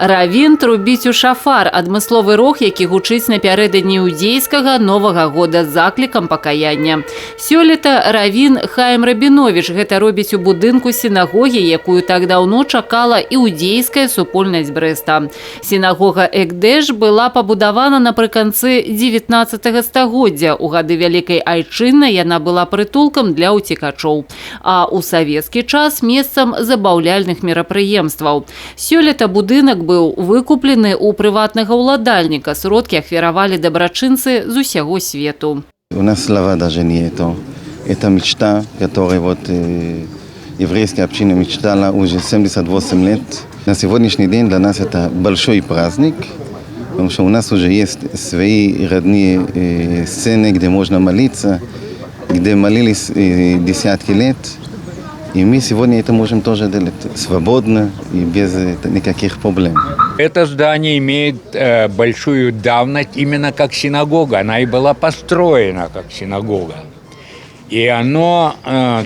Равін трубіць у шафар, адмысловы рог, які гучыць напярэдадні іўдзейскага Новага года з заклікам пакаяння. Сёлета равін Хаім Рабіновіч гэта робіць у будынку сінагогі, якую так даўно чакала іўдзейская супольнасць Брэста. Сінагога Экдэш была пабудавана напрыканцы 19 стагоддзя. У гады Вялікай Айчыннай яна была прытулкам для ўцекачоў, а ў савецкі час месцам забаўляльных мерапрыемстваў. Сёлета будынак быў выкуплены у прыватнага ўладальніка. Сродкі ахвяравалі дабрачынцы з усяго свету. У нас слова даже нету. Это мечта, которая еврейская община мечтала уже 78 лет. На сегодняшний день для нас это большой праздник, потому что у нас уже есть свои родные сцены, где можно молиться, где молились десятки лет. И мы сегодня это можем тоже делать свободно и без никаких проблем. Это здание имеет большую давность именно как синагога. Она и была построена как синагога. И оно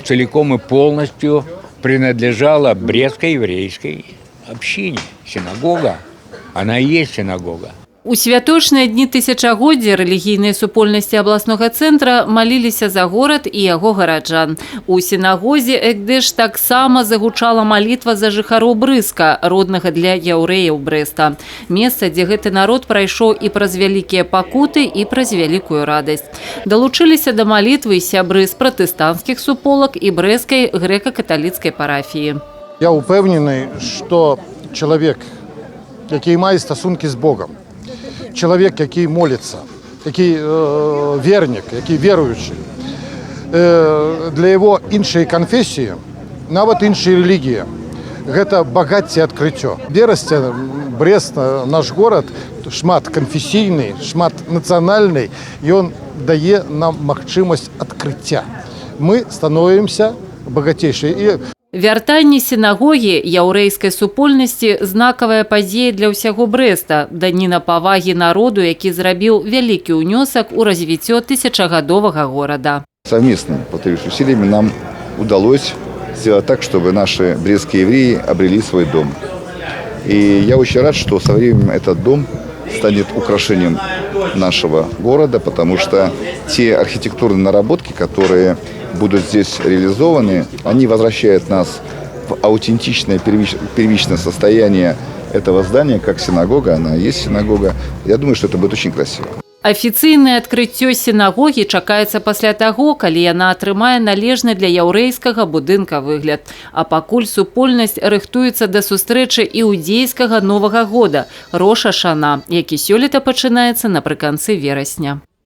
целиком и полностью принадлежало Брестской еврейской общине. Синагога, она и есть синагога. У святочныя дні тысячагоддзя рэлігійныя супольнасці абласнога цэнтра маліліся за горад і яго гараджан. У сінагозе Экдэш таксама загучала малітва за жыхароў Брыска, роднага для яўрэяў Брэста. Месца, дзе гэты народ прайшоў і праз вялікія пакуты, і праз вялікую радасць. Далучыліся да малітвы сябры з пратэстанцкіх суполак і брэскай грэка-каталіцкай парафіі. Я упевнений, що чоловік, який має стосунки з Богом, чоловік, який молиться, який вірник, який віруючий, для його іншої конфесії, навіть іншої релігії, це багаття відкриття. Віростя, Брест, наш город, шмат конфесійний, шмат національний, і він дає нам можливість відкриття. Ми становимося багатейшими. Вяртанне сінагогі яўрэйскай супольнасці знакавая падзея для ўсяго Брэста, даніна павагі народу, які зрабіў вялікі ўнёсак у развіццё тысячагадовага горада. Совместными усилиями нам удалось сделать так, чтобы наши брестские евреи обрели свой дом. И я очень рад, что со временем этот дом станет украшением нашего города, потому что те архитектурные наработки, которые будут здесь реализованы, они возвращают нас в аутентичное первичное состояние этого здания, как синагога, она есть синагога. Я думаю, что это будет очень красиво. Афіцыйнае адкрыццё сінагогі чакаецца пасля таго, калі яна атрымае належны для яўрэйскага будынка выгляд. А пакуль супольнасць рыхтуецца да сустрэчы іўдзейскага Новага года Рош ха-Шана, які сёлета пачынаецца напрыканцы верасня.